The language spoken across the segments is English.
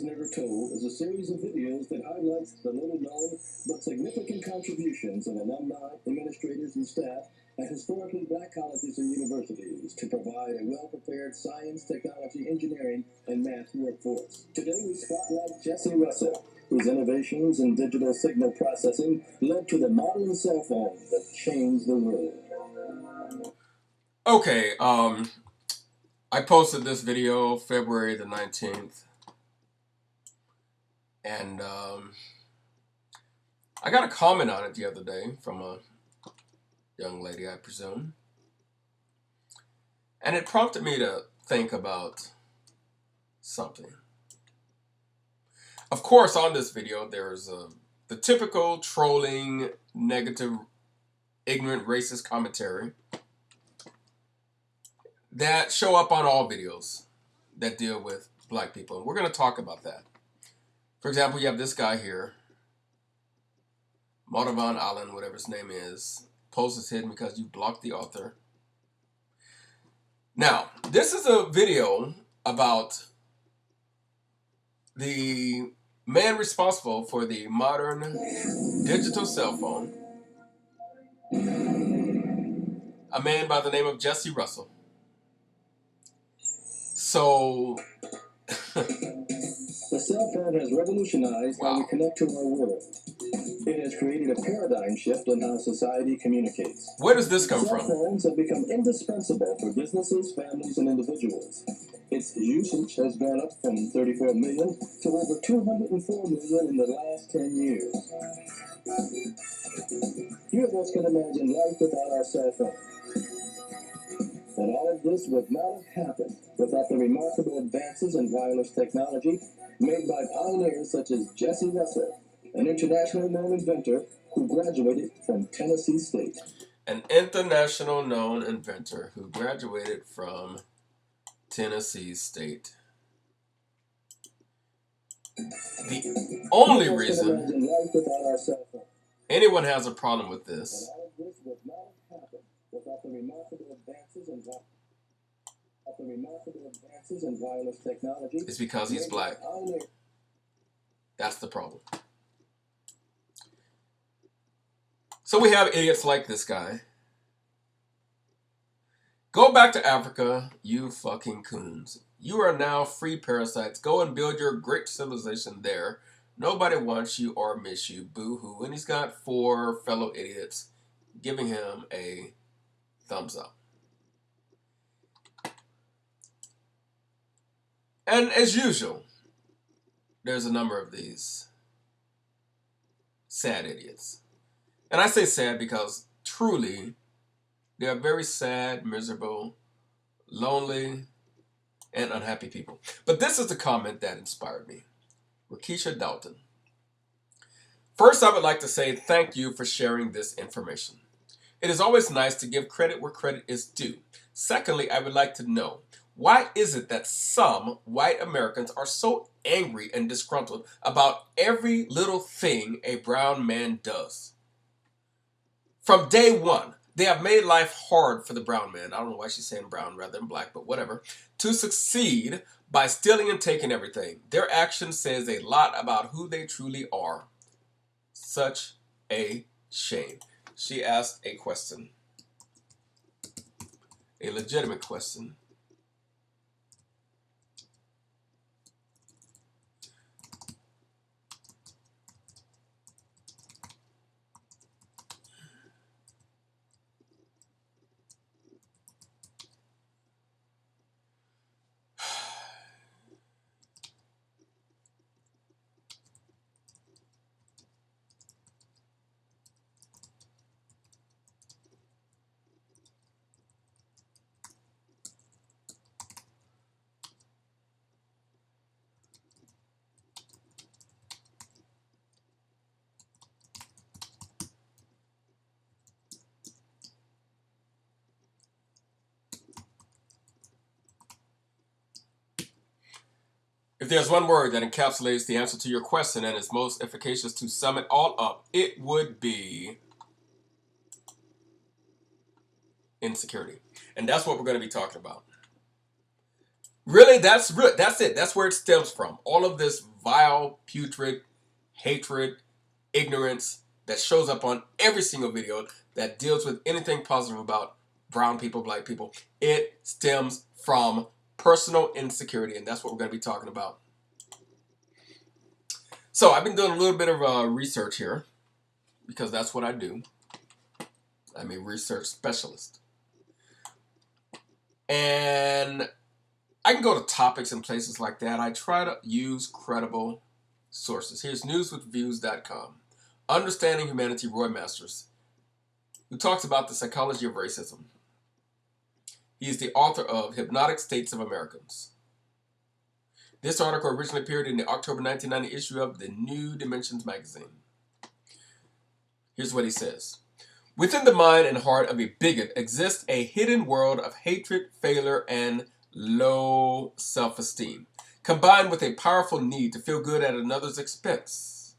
Stories Never Told is a series of videos that highlights the little-known but significant contributions of alumni, administrators, and staff at historically black colleges and universities to provide a well-prepared science, technology, engineering, and math workforce. Today we spotlight Jesse Russell, whose innovations in digital signal processing led to the modern cell phone that changed the world. Okay, I posted this video February the 19th, and I got a comment on it the other day from a young lady, I presume, and it prompted me to think about something. Of course, on this video, there's the typical trolling, negative, ignorant, racist commentary that show up on all videos that deal with black people. And we're going to talk about that. For example, you have this guy here, Van Allen, whatever his name is. Post is hidden because you blocked the author. Now, this is a video about the man responsible for the modern digital cell phone, a man by the name of Jesse Russell. So, the cell phone has revolutionized how we connect to our world. It has created a paradigm shift in how society communicates. Where does this come from? Cell phones have become indispensable for businesses, families, and individuals. Its usage has gone up from 34 million to over 204 million in the last 10 years. Few of us can imagine life without our cell phone. But all of this would not have happened without the remarkable advances in wireless technology made by pioneers such as Jesse Russell, an internationally known inventor who graduated from Tennessee State. An international known inventor who graduated from Tennessee State. The only reason anyone has a problem with this without the remarkable advances in wireless technology is because he's black. That's the problem. So we have idiots like this guy. Go back to Africa, you fucking coons. You are now free parasites. Go and build your great civilization there. Nobody wants you or miss you. Boo-hoo. And he's got 4 fellow idiots giving him a thumbs up. And as usual, there's a number of these sad idiots. And I say sad because truly, they are very sad, miserable, lonely, and unhappy people. But this is the comment that inspired me. Rakesha Dalton. First, I would like to say thank you for sharing this information. It is always nice to give credit where credit is due. Secondly, I would like to know, why is it that some white Americans are so angry and disgruntled about every little thing a brown man does? From day one, they have made life hard for the brown man. I don't know why she's saying brown rather than black, but whatever. To succeed by stealing and taking everything. Their action says a lot about who they truly are. Such a shame. She asked a question. A legitimate question. If there's one word that encapsulates the answer to your question and is most efficacious to sum it all up, it would be insecurity. And that's what we're going to be talking about. Really, that's it. That's where it stems from. All of this vile, putrid hatred, ignorance that shows up on every single video that deals with anything positive about brown people, black people. It stems from personal insecurity, and that's what we're going to be talking about. So I've been doing a little bit of research here because that's what I do. I'm a research specialist. And I can go to topics and places like that. I try to use credible sources. Here's newswithviews.com. Understanding Humanity, Roy Masters, who talks about the psychology of racism. He is the author of Hypnotic States of Americans. This article originally appeared in the October 1990 issue of the New Dimensions magazine. Here's what he says. Within the mind and heart of a bigot exists a hidden world of hatred, failure, and low self-esteem, combined with a powerful need to feel good at another's expense.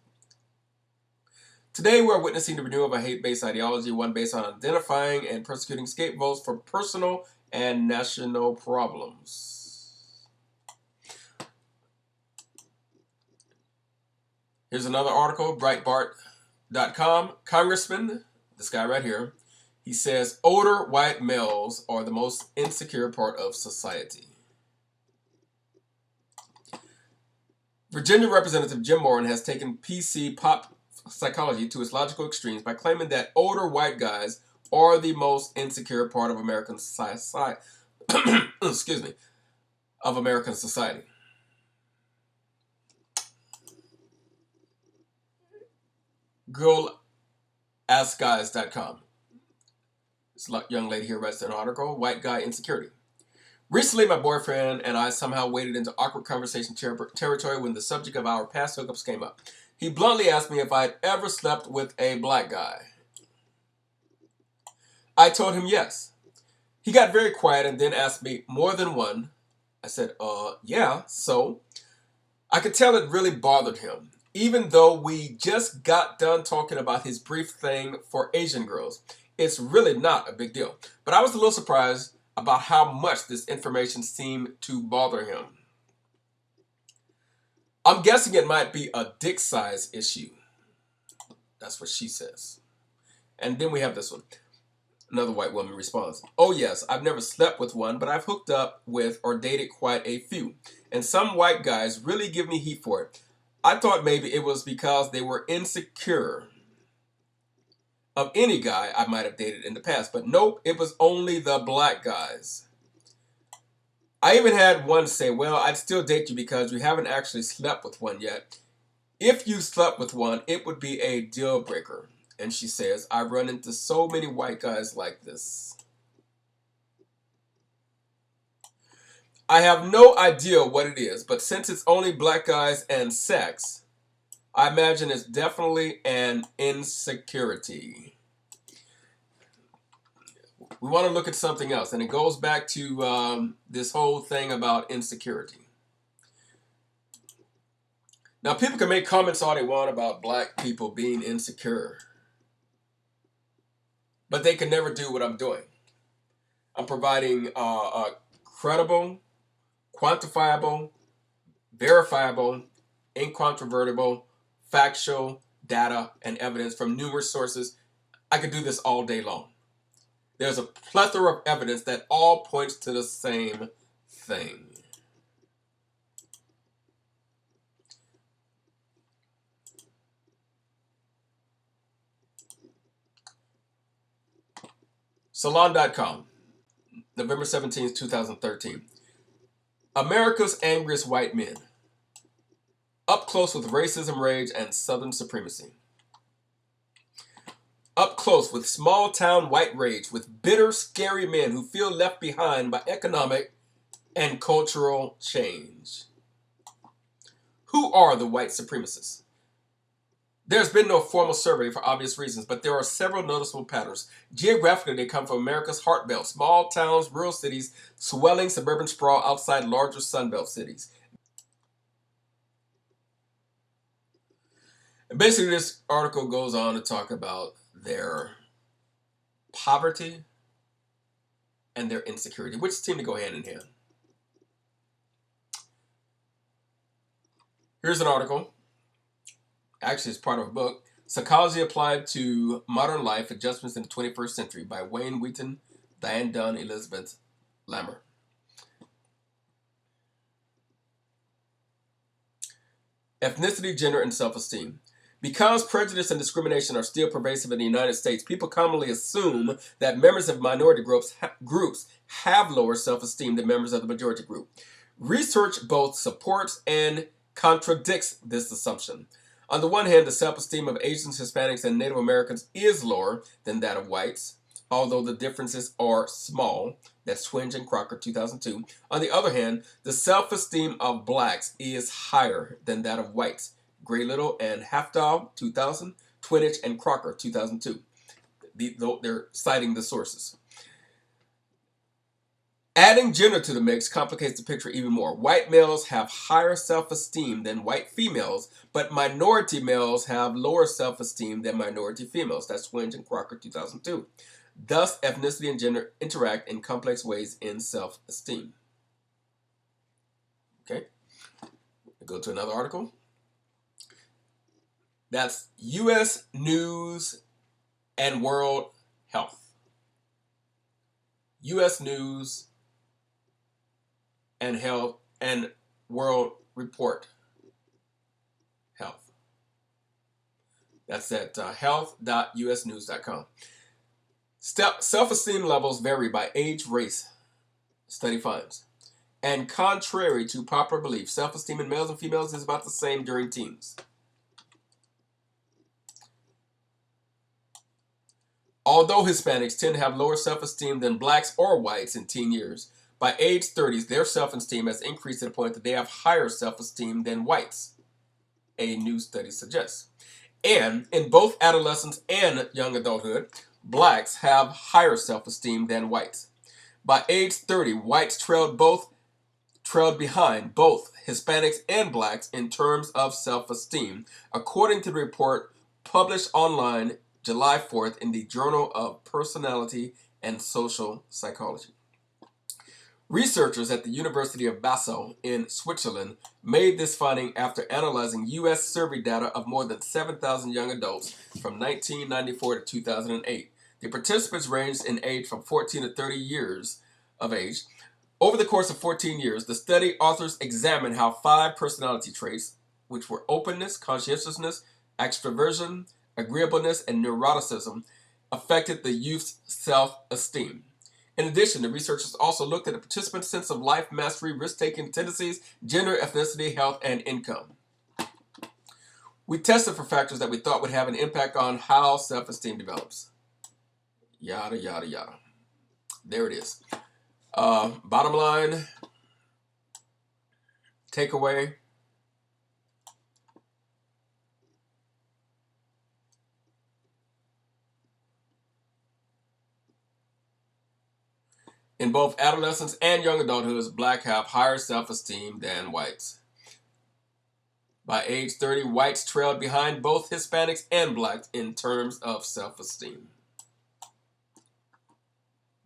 Today, we are witnessing the renewal of a hate-based ideology, one based on identifying and persecuting scapegoats for personal and national problems. Here's another article, Breitbart.com. Congressman, this guy right here, he says, older white males are the most insecure part of society. Virginia Representative Jim Moran has taken PC pop psychology to its logical extremes by claiming that older white guys are the most insecure part of American society. Excuse me, of American society. GirlAskGuys.com. This young lady here writes an article, White Guy Insecurity. Recently, my boyfriend and I somehow waded into awkward conversation territory when the subject of our past hookups came up. He bluntly asked me if I'd ever slept with a black guy. I told him yes. He got very quiet and then asked me, more than one? I said, yeah, so? I could tell it really bothered him, even though we just got done talking about his brief thing for Asian girls. It's really not a big deal. But I was a little surprised about how much this information seemed to bother him. I'm guessing it might be a dick size issue. That's what she says. And then we have this one. Another white woman responds, oh yes, I've never slept with one, but I've hooked up with or dated quite a few. And some white guys really give me heat for it. I thought maybe it was because they were insecure of any guy I might have dated in the past. But nope, it was only the black guys. I even had one say, well, I'd still date you because you haven't actually slept with one yet. If you slept with one, it would be a deal breaker. And she says, I've run into so many white guys like this. I have no idea what it is, but since it's only black guys and sex, I imagine it's definitely an insecurity. We want to look at something else, and it goes back to this whole thing about insecurity. Now, people can make comments all they want about black people being insecure, but they can never do what I'm doing. I'm providing credible, quantifiable, verifiable, incontrovertible, factual data and evidence from numerous sources. I could do this all day long. There's a plethora of evidence that all points to the same thing. Salon.com, November 17th, 2013. America's angriest white men. Up close with racism, rage, and Southern supremacy. Up close with small-town white rage, with bitter, scary men who feel left behind by economic and cultural change. Who are the white supremacists? There's been no formal survey for obvious reasons, but there are several noticeable patterns. Geographically, they come from America's heart belt, small towns, rural cities, swelling suburban sprawl outside larger Sunbelt cities. And basically, this article goes on to talk about their poverty and their insecurity, which seem to go hand in hand. Here's an article. Actually, it's part of a book. Psychology Applied to Modern Life, Adjustments in the 21st Century by Wayne Wheaton, Diane Dunn, Elizabeth Lammer. Ethnicity, gender, and self-esteem. Because prejudice and discrimination are still pervasive in the United States, people commonly assume that members of minority groups have lower self-esteem than members of the majority group. Research both supports and contradicts this assumption. On the one hand, the self-esteem of Asians, Hispanics, and Native Americans is lower than that of whites, although the differences are small. That's Swinge and Crocker, 2002. On the other hand, the self-esteem of blacks is higher than that of whites. Gray Little and Halfdahl, 2000. Twinich and Crocker, 2002. They're citing the sources. Adding gender to the mix complicates the picture even more. White males have higher self-esteem than white females, but minority males have lower self-esteem than minority females. That's Swinge and Crocker, 2002. Thus, ethnicity and gender interact in complex ways in self-esteem. Okay, we'll go to another article. That's U.S. News and World Health. U.S. News and Health and World Report Health. That's at health.usnews.com. Self-esteem levels vary by age, race, study finds. And contrary to popular belief, self-esteem in males and females is about the same during teens. Although Hispanics tend to have lower self-esteem than blacks or whites in teen years, by age 30, their self-esteem has increased to the point that they have higher self-esteem than whites, a new study suggests. And in both adolescence and young adulthood, blacks have higher self-esteem than whites. By age 30, whites trailed behind both Hispanics and blacks in terms of self-esteem, according to the report published online July 4th in the Journal of Personality and Social Psychology. Researchers at the University of Basel in Switzerland made this finding after analyzing U.S. survey data of more than 7,000 young adults from 1994 to 2008. The participants ranged in age from 14 to 30 years of age. Over the course of 14 years, the study authors examined how 5 personality traits, which were openness, conscientiousness, extroversion, agreeableness, and neuroticism, affected the youth's self-esteem. In addition, the researchers also looked at the participants' sense of life mastery, risk-taking tendencies, gender, ethnicity, health, and income. We tested for factors that we thought would have an impact on how self-esteem develops. Yada, yada, yada. There it is. Bottom line, takeaway. In both adolescence and young adulthood, blacks have higher self-esteem than whites. By age 30, whites trailed behind both Hispanics and blacks in terms of self-esteem.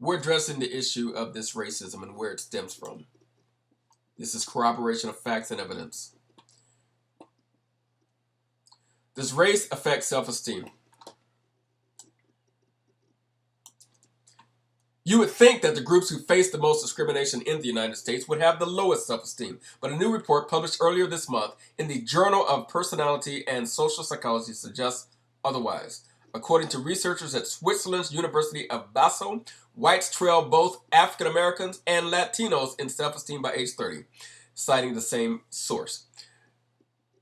We're addressing the issue of this racism and where it stems from. This is corroboration of facts and evidence. Does race affect self-esteem? You would think that the groups who face the most discrimination in the United States would have the lowest self-esteem, but a new report published earlier this month in the Journal of Personality and Social Psychology suggests otherwise. According to researchers at Switzerland's University of Basel, whites trail both African Americans and Latinos in self-esteem by age 30, citing the same source.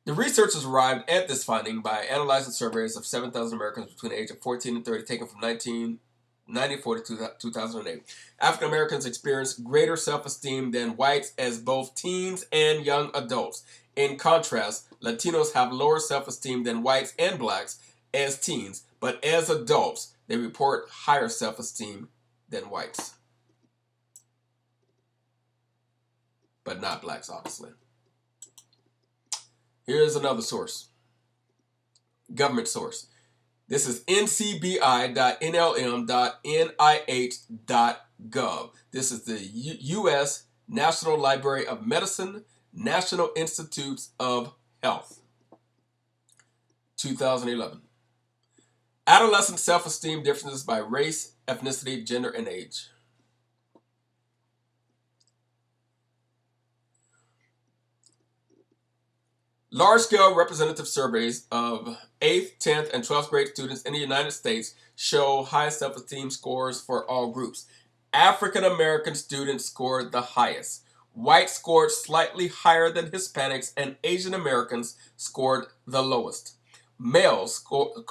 The researchers arrived at this finding by analyzing surveys of 7,000 Americans between the age of 14 and 30 taken from 1994 to 2008. African Americans experience greater self-esteem than whites as both teens and young adults. In contrast, Latinos have lower self-esteem than whites and blacks as teens, but as adults, they report higher self-esteem than whites. But not blacks, obviously. Here's another source. Government source. This is ncbi.nlm.nih.gov. This is the U.S. National Library of Medicine, National Institutes of health. 2011. Adolescent self-esteem differences by race, ethnicity, gender, and age. Large-scale representative surveys of 8th, 10th, and 12th grade students in the United States show high self-esteem scores for all groups. African American students scored the highest. Whites scored slightly higher than Hispanics, and Asian Americans scored the lowest. Males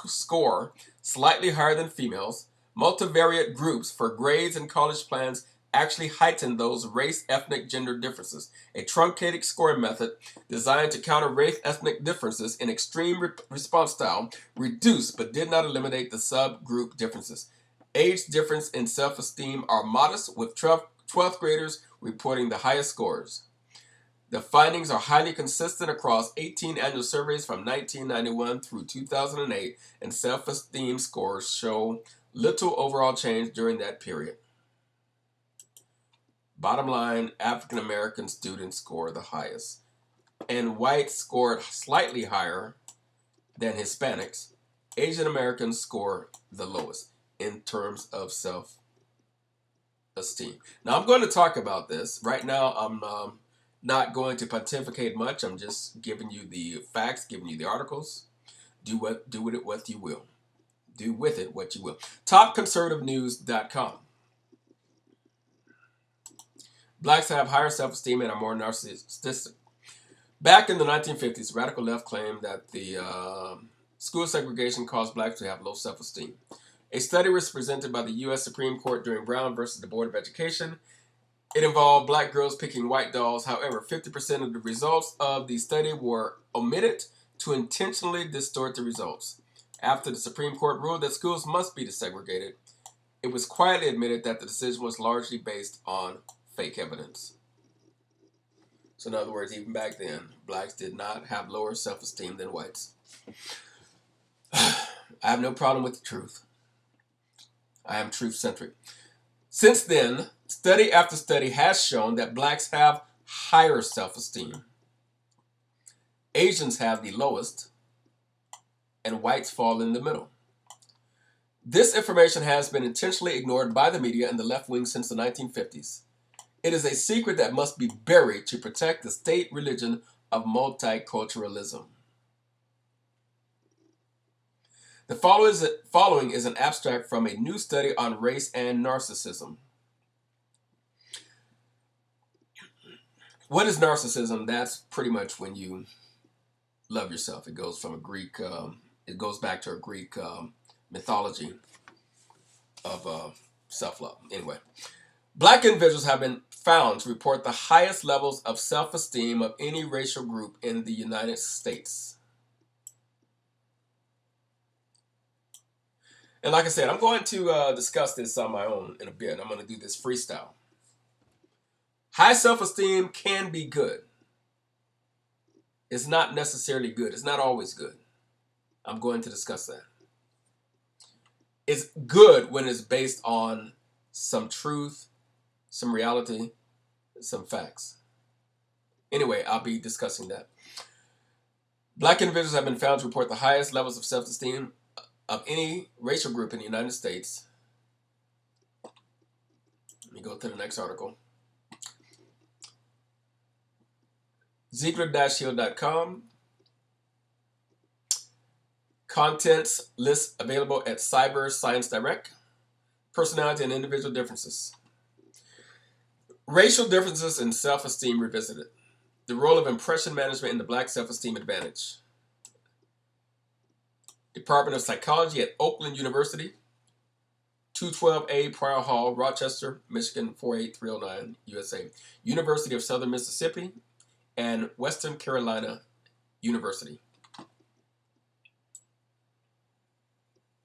score slightly higher than females. Multivariate groups for grades and college plans actually heighten those race, ethnic, gender differences. A truncated scoring method designed to counter race, ethnic differences in extreme response style reduced but did not eliminate the subgroup differences. Age difference in self-esteem are modest, with 12th graders reporting the highest scores. The findings are highly consistent across 18 annual surveys from 1991 through 2008, and self-esteem scores show little overall change during that period. Bottom line, African American students score the highest, and whites scored slightly higher than Hispanics. Asian Americans score the lowest in terms of self-esteem. Now, I'm going to talk about this. Right now, I'm not going to pontificate much. I'm just giving you the facts, giving you the articles. Do with it what you will. Do with it what you will. TopConservativeNews.com. Blacks have higher self-esteem and are more narcissistic. Back in the 1950s, radical left claimed that the school segregation caused blacks to have low self-esteem. A study was presented by the U.S. Supreme Court during Brown versus the Board of Education. It involved black girls picking white dolls. However, 50% of the results of the study were omitted to intentionally distort the results. After the Supreme Court ruled that schools must be desegregated, it was quietly admitted that the decision was largely based on fake evidence. So in other words, even back then, blacks did not have lower self-esteem than whites. I have no problem with the truth. I am truth-centric. Since then, study after study has shown that blacks have higher self-esteem. Asians have the lowest, and whites fall in the middle. This information has been intentionally ignored by the media and the left wing since the 1950s. It is a secret that must be buried to protect the state religion of multiculturalism. The following is an abstract from a new study on race and narcissism. What is narcissism? That's pretty much when you love yourself. It goes from a Greek, it goes back to a Greek mythology of self-love. Anyway, black individuals have been found to report the highest levels of self-esteem of any racial group in the United States. And like I said, I'm going to discuss this on my own in a bit. I'm going to do this freestyle. High self-esteem can be good. It's not necessarily good. It's not always good. I'm going to discuss that. It's good when it's based on some truth, some reality, some facts. Anyway, I'll be discussing that. Black individuals have been found to report the highest levels of self-esteem of any racial group in the United States. Let me go to the next article. Ziegler-Hill.com. Contents list available at Cyber Science Direct. Personality and individual differences. Racial differences in self-esteem revisited. The role of impression management in the black self-esteem advantage. Department of Psychology at Oakland University. 212A Prior Hall, Rochester, Michigan 48309, USA. University of Southern Mississippi and Western Carolina University.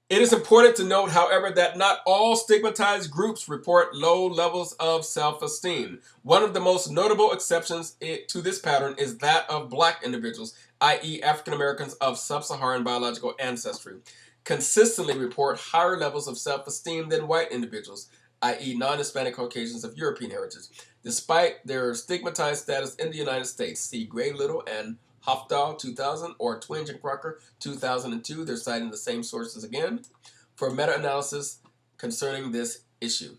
It is important to note, however, that not all stigmatized groups report low levels of self-esteem. One of the most notable exceptions to this pattern is that of black individuals, i.e. African Americans of sub-Saharan biological ancestry, consistently report higher levels of self-esteem than white individuals, i.e. non-Hispanic Caucasians of European heritage, despite their stigmatized status in the United States. See Gray Little and Hofdahl, 2000, or Twenge and Crocker, 2002. They're citing the same sources again for meta-analysis concerning this issue.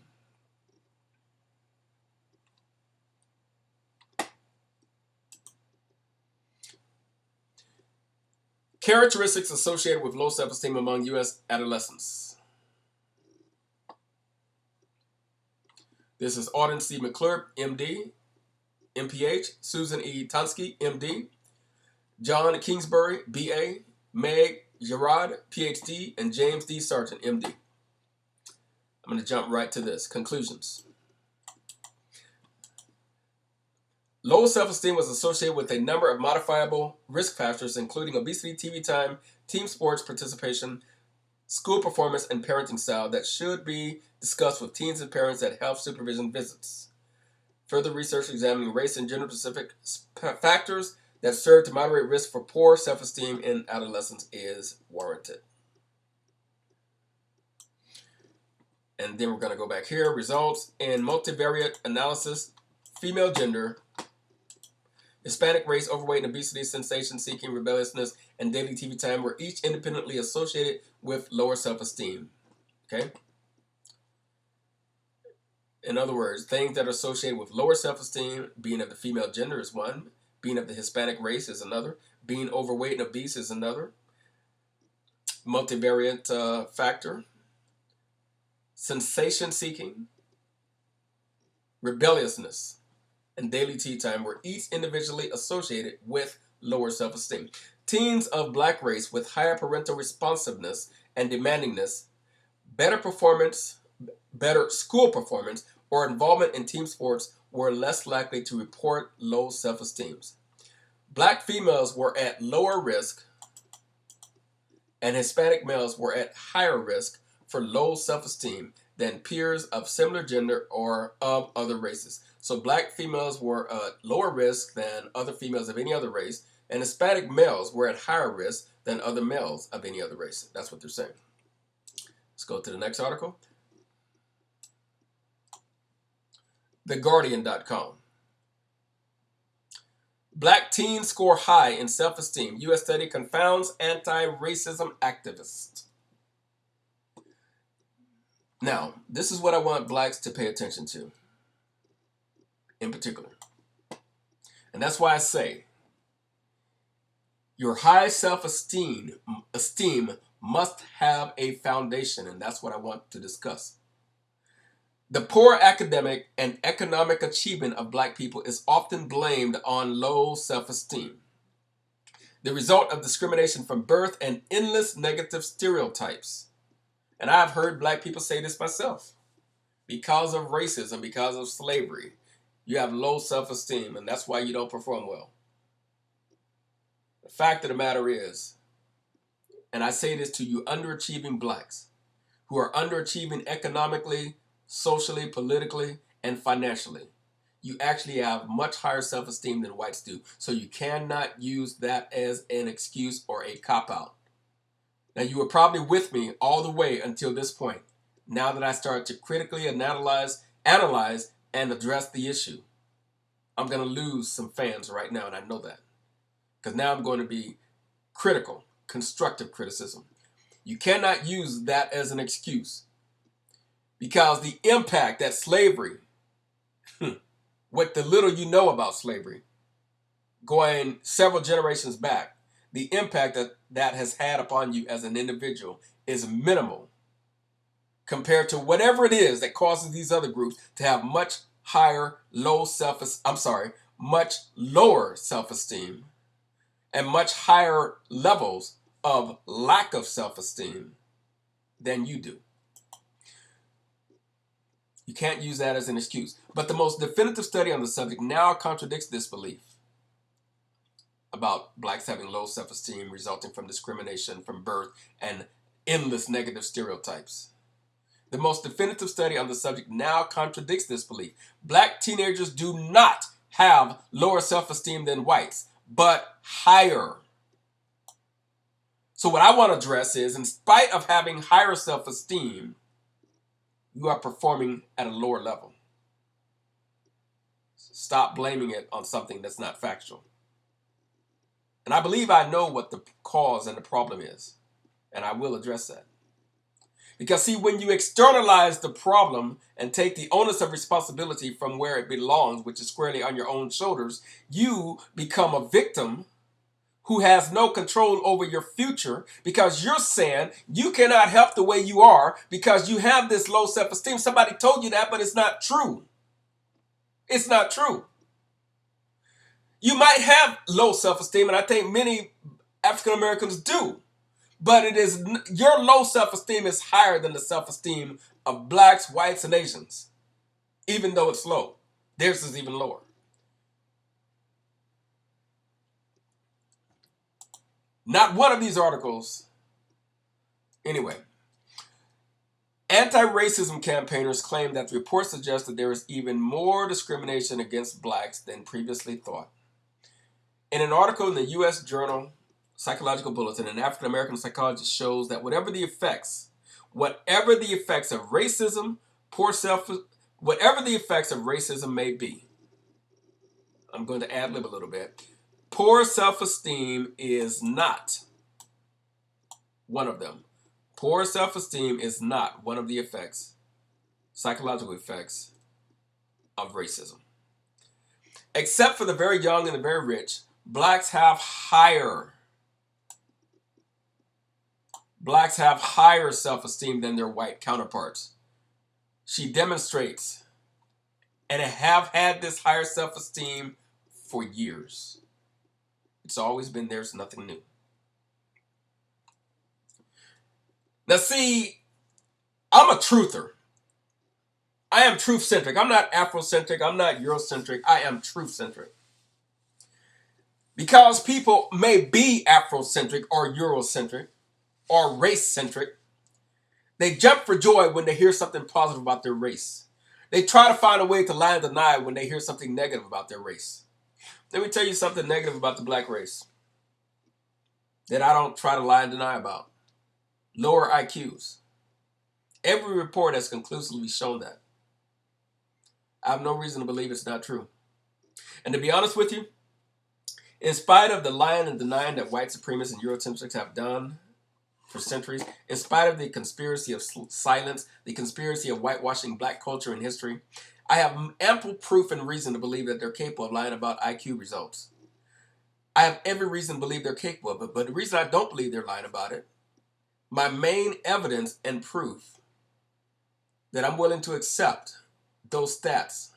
Characteristics associated with low self-esteem among U.S. adolescents. This is Auden C. McClure, MD, MPH, Susan E. Tonsky, MD, John Kingsbury, BA, Meg Gerard, PhD, and James D. Sargent, MD. I'm going to jump right to this. Conclusions. Low self-esteem was associated with a number of modifiable risk factors, including obesity, TV time, team sports participation, school performance, and parenting style that should be discussed with teens and parents at health supervision visits. Further research examining race and gender-specific factors that serve to moderate risk for poor self-esteem in adolescents is warranted. And then we're going to go back here. Results in multivariate analysis, female gender, Hispanic race, overweight and obesity, sensation-seeking, rebelliousness, and daily TV time were each independently associated with lower self-esteem. Okay? In other words, things that are associated with lower self-esteem, being of the female gender is one, being of the Hispanic race is another, being overweight and obese is another. Multivariate factor. Sensation-seeking, rebelliousness, and daily tea time were each individually associated with lower self-esteem. Teens of black race with higher parental responsiveness and demandingness, better performance, better school performance, or involvement in team sports were less likely to report low self-esteem. Black females were at lower risk, and Hispanic males were at higher risk for low self-esteem than peers of similar gender or of other races. So black females were at lower risk than other females of any other race, and Hispanic males were at higher risk than other males of any other race. That's what they're saying. Let's go to the next article. TheGuardian.com. Black teens score high in self-esteem. U.S. study confounds anti-racism activists. Now, this is what I want blacks to pay attention to, in particular. And that's why I say, your high self-esteem must have a foundation, and that's what I want to discuss. The poor academic and economic achievement of black people is often blamed on low self-esteem, the result of discrimination from birth and endless negative stereotypes. And I've heard black people say this myself. Because of racism, because of slavery, you have low self-esteem, and that's why you don't perform well. The fact of the matter is, and I say this to you underachieving blacks who are underachieving economically, socially, politically, and financially, you actually have much higher self-esteem than whites do. So you cannot use that as an excuse or a cop-out. Now, you were probably with me all the way until this point. Now that I start to critically analyze and address the issue, I'm going to lose some fans right now, and I know that. Because now I'm going to be critical, constructive criticism. You cannot use that as an excuse. Because the impact that slavery, with the little you know about slavery, going several generations back, the impact that has had upon you as an individual is minimal compared to whatever it is that causes these other groups to have much much lower self-esteem and much higher levels of lack of self-esteem than you do. You can't use that as an excuse. But the most definitive study on the subject now contradicts this belief about blacks having low self-esteem resulting from discrimination from birth and endless negative stereotypes. The most definitive study on the subject now contradicts this belief. Black teenagers do not have lower self-esteem than whites, but higher. So what I want to address is, in spite of having higher self-esteem, you are performing at a lower level. Stop blaming it on something that's not factual. And I believe I know what the cause and the problem is. And I will address that. Because see, when you externalize the problem and take the onus of responsibility from where it belongs, which is squarely on your own shoulders, you become a victim who has no control over your future because you're saying you cannot help the way you are because you have this low self-esteem. Somebody told you that, but it's not true. It's not true. You might have low self-esteem, and I think many African Americans do, but it is your low self-esteem is higher than the self-esteem of blacks, whites, and Asians, even though it's low. Theirs is even lower. Not one of these articles. Anyway, anti-racism campaigners claim that the report suggests that there is even more discrimination against blacks than previously thought. In an article in the U.S. journal Psychological Bulletin, an African-American psychologist shows that whatever the effects of racism, whatever the effects of racism may be, I'm going to ad-lib a little bit. Poor self-esteem is not one of them. Poor self-esteem is not one of the effects, psychological effects, of racism. Except for the very young and the very rich, blacks have higher self-esteem than their white counterparts. She demonstrates and have had this higher self-esteem for years. It's always been there. It's nothing new. Now see, I'm a truther. I am truth-centric. I'm not Afrocentric. I'm not Eurocentric. I am truth-centric. Because people may be Afrocentric or Eurocentric or race-centric, they jump for joy when they hear something positive about their race. They try to find a way to lie and deny when they hear something negative about their race. Let me tell you something negative about the black race that I don't try to lie and deny about. Lower IQs. Every report has conclusively shown that. I have no reason to believe it's not true. And to be honest with you, in spite of the lying and denying that white supremacists and Eurocentrics have done for centuries, in spite of the conspiracy of silence, the conspiracy of whitewashing black culture and history, I have ample proof and reason to believe that they're capable of lying about IQ results. I have every reason to believe they're capable of it, but the reason I don't believe they're lying about it, my main evidence and proof that I'm willing to accept those stats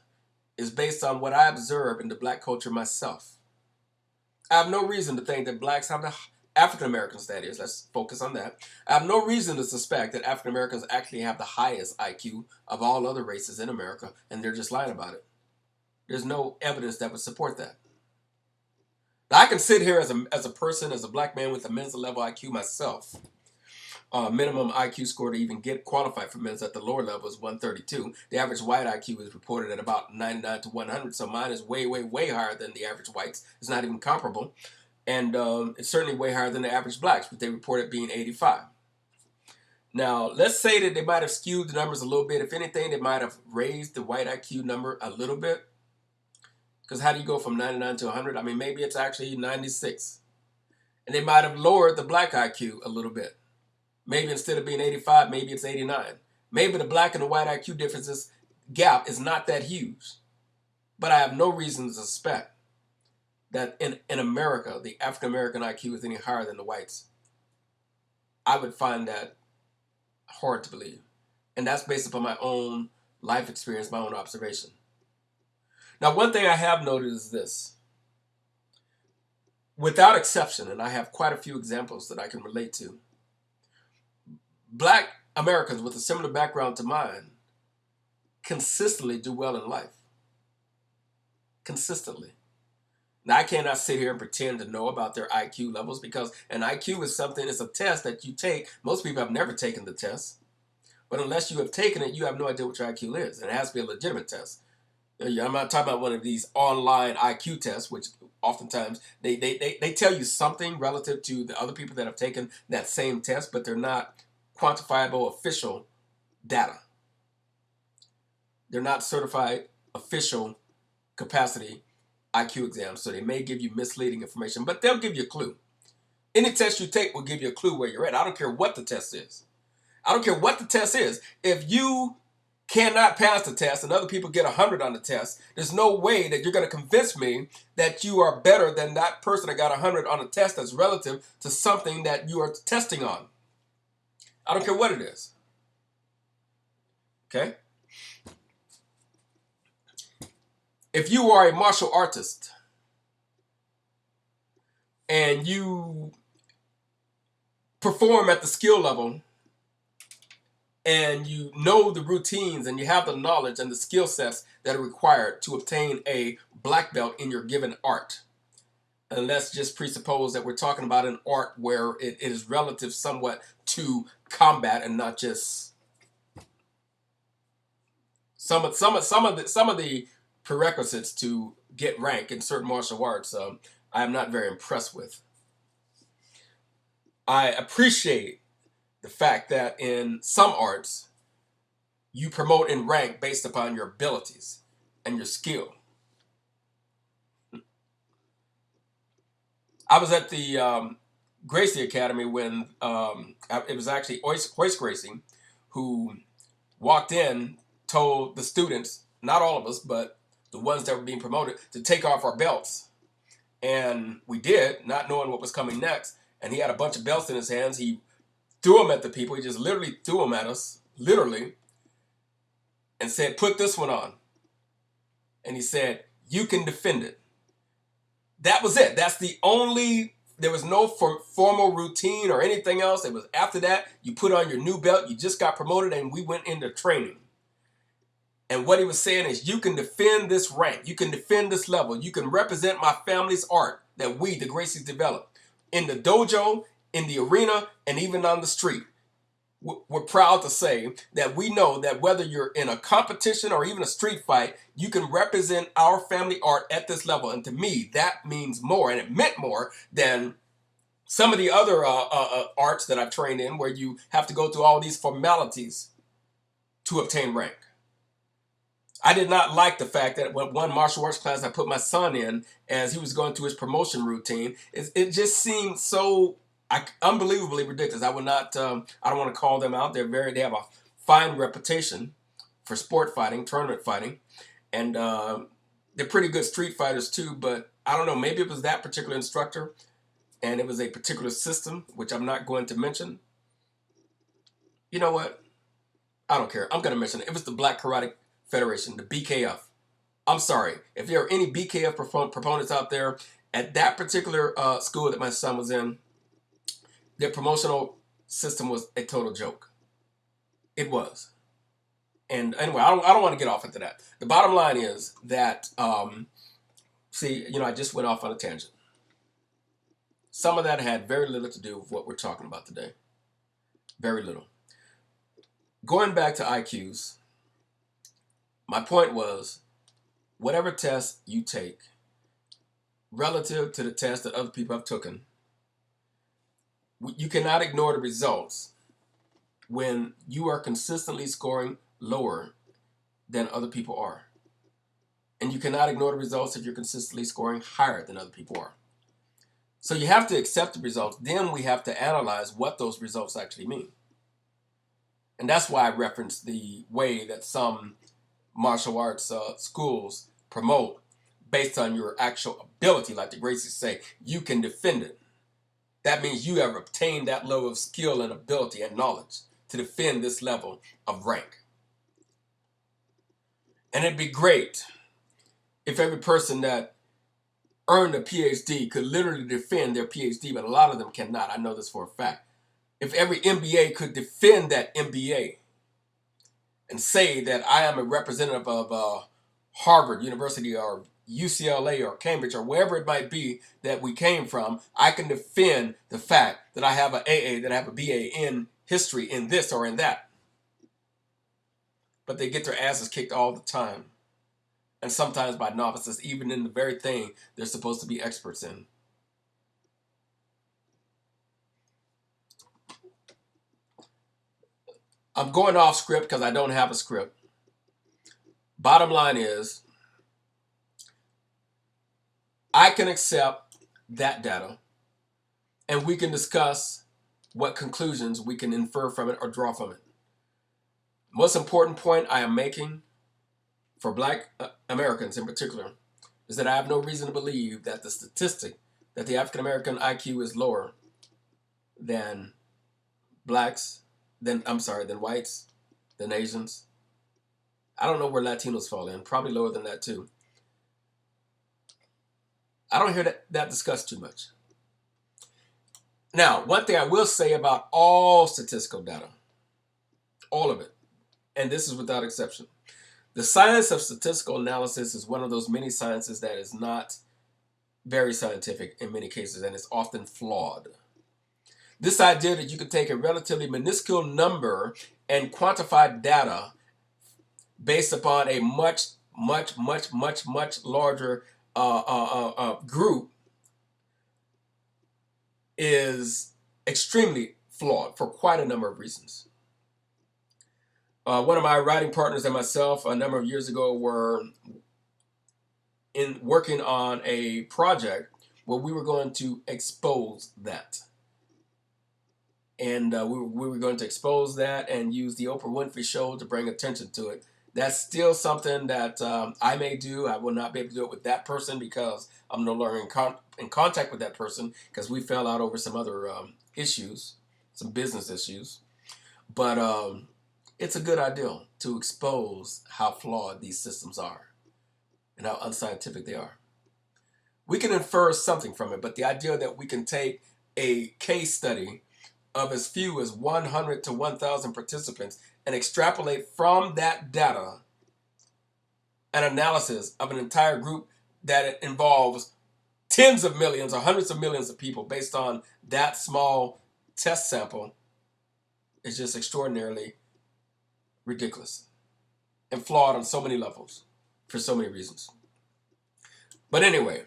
is based on what I observe in the black culture myself. I have no reason to think that blacks have the African Americans, that is, let's focus on that. I have no reason to suspect that African Americans actually have the highest IQ of all other races in America, and they're just lying about it. There's no evidence that would support that. Now, I can sit here as a person, as a black man with a men's level IQ myself. Minimum IQ score to even get qualified for men's at the lower level is 132. The average white IQ is reported at about 99 to 100, so mine is way, way, way higher than the average whites. It's not even comparable. And it's certainly way higher than the average blacks, but they report it being 85. Now, let's say that they might have skewed the numbers a little bit. If anything, they might have raised the white IQ number a little bit. Because how do you go from 99 to 100? I mean, maybe it's actually 96. And they might have lowered the black IQ a little bit. Maybe instead of being 85, maybe it's 89. Maybe the black and the white IQ differences gap is not that huge. But I have no reason to suspect that in America, the African American IQ is any higher than the whites. I would find that hard to believe. And that's based upon my own life experience, my own observation. Now, one thing I have noted is this. Without exception, and I have quite a few examples that I can relate to, black Americans with a similar background to mine consistently do well in life. Consistently. Now, I cannot sit here and pretend to know about their IQ levels because an IQ is something, it's a test that you take. Most people have never taken the test. But unless you have taken it, you have no idea what your IQ is. And it has to be a legitimate test. I'm not talking about one of these online IQ tests, which oftentimes they tell you something relative to the other people that have taken that same test, but they're not quantifiable official data. They're not certified official capacity IQ exams, so they may give you misleading information, but they'll give you a clue. Any test you take will give you a clue where you're at. I don't care what the test is. I don't care what the test is. If you cannot pass the test and other people get 100 on the test, there's no way that you're going to convince me that you are better than that person that got 100 on a test that's relative to something that you are testing on. I don't care what it is. Okay? If you are a martial artist and you perform at the skill level and you know the routines and you have the knowledge and the skill sets that are required to obtain a black belt in your given art, and let's just presuppose that we're talking about an art where it is relative somewhat to combat and not just some of the prerequisites to get rank in certain martial arts. I am not very impressed with. I appreciate the fact that in some arts you promote in rank based upon your abilities and your skill. I was at the Gracie Academy when it was actually Hoist Gracie who walked in, told the students, not all of us, but the ones that were being promoted, to take off our belts. And we did, not knowing what was coming next. And he had a bunch of belts in his hands. He threw them at the people. He just literally threw them at us, literally, and said, "Put this one on." And he said, "You can defend it." That was it. That's the only, there was no formal routine or anything else. It was after that, you put on your new belt, you just got promoted, and we went into training. And what he was saying is, you can defend this rank. You can defend this level. You can represent my family's art that we, the Gracies, developed in the dojo, in the arena, and even on the street. We're proud to say that we know that whether you're in a competition or even a street fight, you can represent our family art at this level. And to me, that means more, and it meant more than some of the other arts that I've trained in, where you have to go through all these formalities to obtain rank. I did not like the fact that one martial arts class I put my son in, as he was going through his promotion routine, it just seemed so unbelievably ridiculous. I would not. I don't want to call them out. They have a fine reputation for sport fighting, tournament fighting, and they're pretty good street fighters too. But I don't know. Maybe it was that particular instructor, and it was a particular system, which I'm not going to mention. You know what? I don't care. I'm going to mention it. It was the Black Karate Federation, the BKF. I'm sorry. If there are any BKF proponents out there, at that particular school that my son was in, their promotional system was a total joke. It was. And anyway, I don't want to get off into that. The bottom line is that, I just went off on a tangent. Some of that had very little to do with what we're talking about today. Very little. Going back to IQs, my point was, whatever test you take, relative to the test that other people have taken, you cannot ignore the results when you are consistently scoring lower than other people are. And you cannot ignore the results if you're consistently scoring higher than other people are. So you have to accept the results. Then we have to analyze what those results actually mean. And that's why I referenced the way that some martial arts schools promote based on your actual ability. Like the Gracies say, you can defend it. That means you have obtained that level of skill and ability and knowledge to defend this level of rank. And it'd be great if every person that earned a PhD could literally defend their PhD, but a lot of them cannot. I know this for a fact. If every MBA could defend that MBA and say that I am a representative of Harvard University or UCLA or Cambridge or wherever it might be that we came from, I can defend the fact that I have an AA, that I have a BA in history, in this or in that. But they get their asses kicked all the time. And sometimes by novices, even in the very thing they're supposed to be experts in. I'm going off script because I don't have a script. Bottom line is, I can accept that data, and we can discuss what conclusions we can infer from it or draw from it. Most important point I am making for Black Americans in particular is that I have no reason to believe that the statistic that the African American IQ is lower than blacks, than whites, than Asians. I don't know where Latinos fall in, probably lower than that too. I don't hear that discussed too much. Now, one thing I will say about all statistical data, all of it, and this is without exception, the science of statistical analysis is one of those many sciences that is not very scientific in many cases, and it's often flawed. This idea that you can take a relatively minuscule number and quantify data based upon a much larger group is extremely flawed for quite a number of reasons. One of my writing partners and myself a number of years ago were working on a project where we were going to expose that. And we were going to expose that and use the Oprah Winfrey Show to bring attention to it. That's still something that I may do. I will not be able to do it with that person because I'm no longer in contact with that person because we fell out over some other issues, some business issues. But it's a good idea to expose how flawed these systems are and how unscientific they are. We can infer something from it, but the idea that we can take a case study of as few as 100 to 1,000 participants and extrapolate from that data an analysis of an entire group that involves tens of millions or hundreds of millions of people based on that small test sample is just extraordinarily ridiculous and flawed on so many levels for so many reasons. But anyway,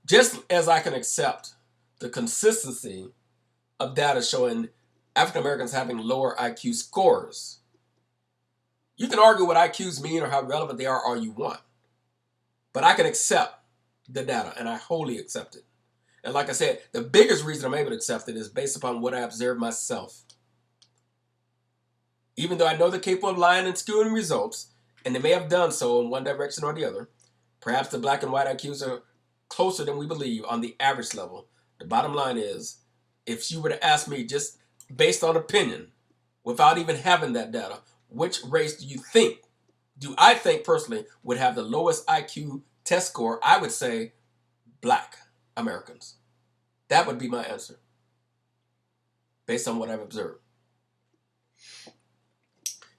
just as I can accept the consistency of data showing African Americans having lower IQ scores, you can argue what IQs mean or how relevant they are all you want. But I can accept the data, and I wholly accept it. And like I said, the biggest reason I'm able to accept it is based upon what I observe myself. Even though I know they're capable of lying and skewing results, and they may have done so in one direction or the other, perhaps the black and white IQs are closer than we believe on the average level. The bottom line is, if you were to ask me just based on opinion, without even having that data, which race do I think personally would have the lowest IQ test score, I would say Black Americans. That would be my answer, based on what I've observed.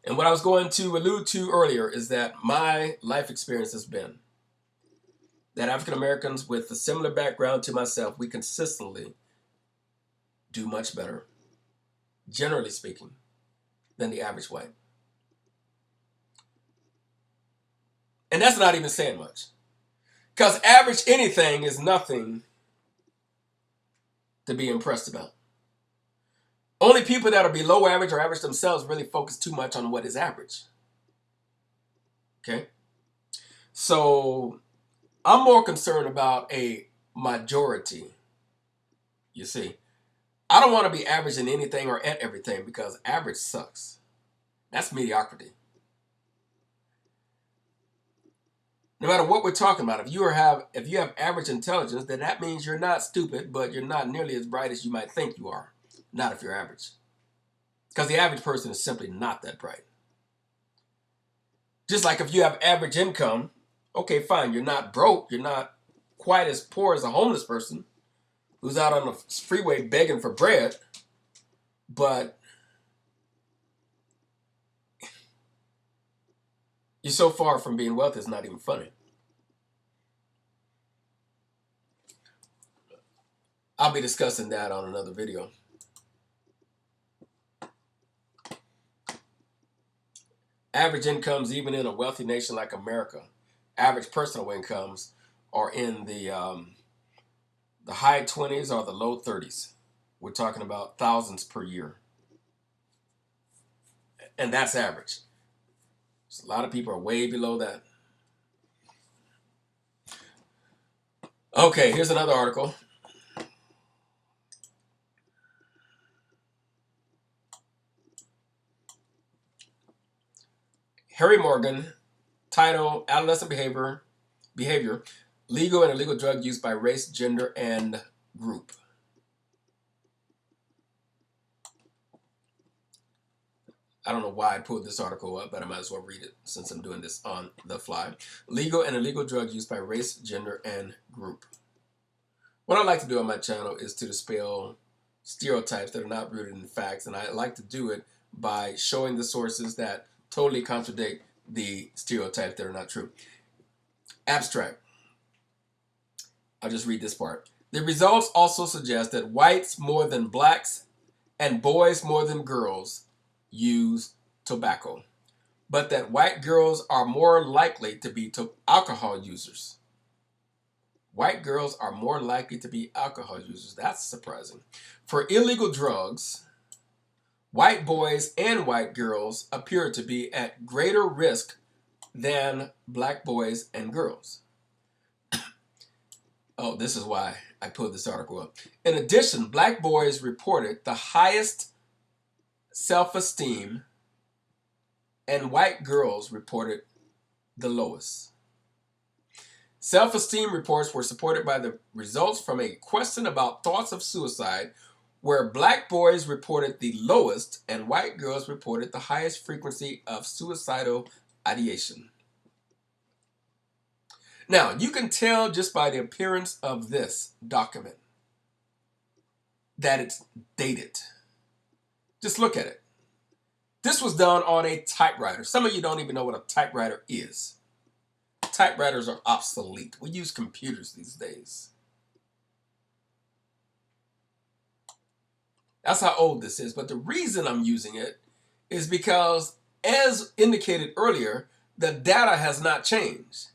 And what I was going to allude to earlier is that my life experience has been that African Americans with a similar background to myself, we consistently do much better, generally speaking, than the average white. And that's not even saying much. Because average anything is nothing to be impressed about. Only people that are below average or average themselves really focus too much on what is average. Okay? So I'm more concerned about a majority. You see, I don't want to be average in anything or at everything because average sucks. That's mediocrity. No matter what we're talking about, if you have average intelligence, then that means you're not stupid, but you're not nearly as bright as you might think you are. Not if you're average. Because the average person is simply not that bright. Just like if you have average income, okay, fine, you're not broke, you're not quite as poor as a homeless person who's out on the freeway begging for bread, but you're so far from being wealthy, it's not even funny. I'll be discussing that on another video. Average incomes, even in a wealthy nation like America, average personal incomes are in the high 20s or the low 30s. We're talking about thousands per year. And that's average. So a lot of people are way below that. Okay, here's another article. Harry Morgan, title, Adolescent Behavior, Legal and Illegal Drug Use by Race, Gender, and Group. I don't know why I pulled this article up, but I might as well read it since I'm doing this on the fly. Legal and illegal drug use by race, gender, and group. What I like to do on my channel is to dispel stereotypes that are not rooted in facts, and I like to do it by showing the sources that totally contradict the stereotypes that are not true. Abstract. I'll just read this part. The results also suggest that whites more than blacks and boys more than girls use tobacco, but that white girls are more likely to be alcohol users. White girls are more likely to be alcohol users. That's surprising. For illegal drugs, white boys and white girls appear to be at greater risk than black boys and girls. Oh, this is why I pulled this article up. In addition, black boys reported the highest self-esteem, and white girls reported the lowest. Self-esteem reports were supported by the results from a question about thoughts of suicide, where black boys reported the lowest and white girls reported the highest frequency of suicidal ideation. Now, you can tell just by the appearance of this document that it's dated. Just look at it. This was done on a typewriter. Some of you don't even know what a typewriter is. Typewriters are obsolete. We use computers these days. That's how old this is. But the reason I'm using it is because, as indicated earlier, the data has not changed.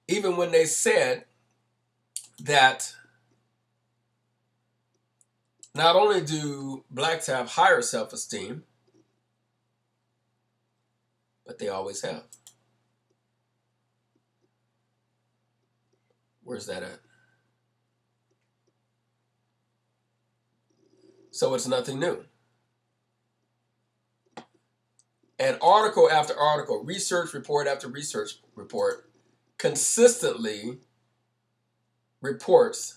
Even when they said that not only do blacks have higher self-esteem, but they always have. Where's that at? So it's nothing new. And article after article, research report after research report consistently reports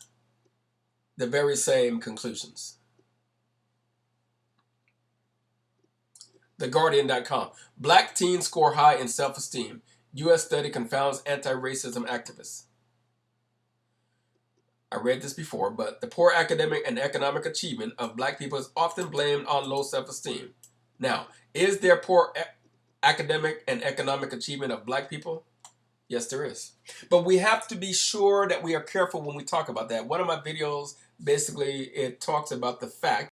the very same conclusions. TheGuardian.com. Black teens score high in self-esteem. U.S. study confounds anti-racism activists. I read this before, but the poor academic and economic achievement of black people is often blamed on low self-esteem. Now, is there poor academic and economic achievement of black people? Yes, there is. But we have to be sure that we are careful when we talk about that. One of my videos, basically, it talks about the fact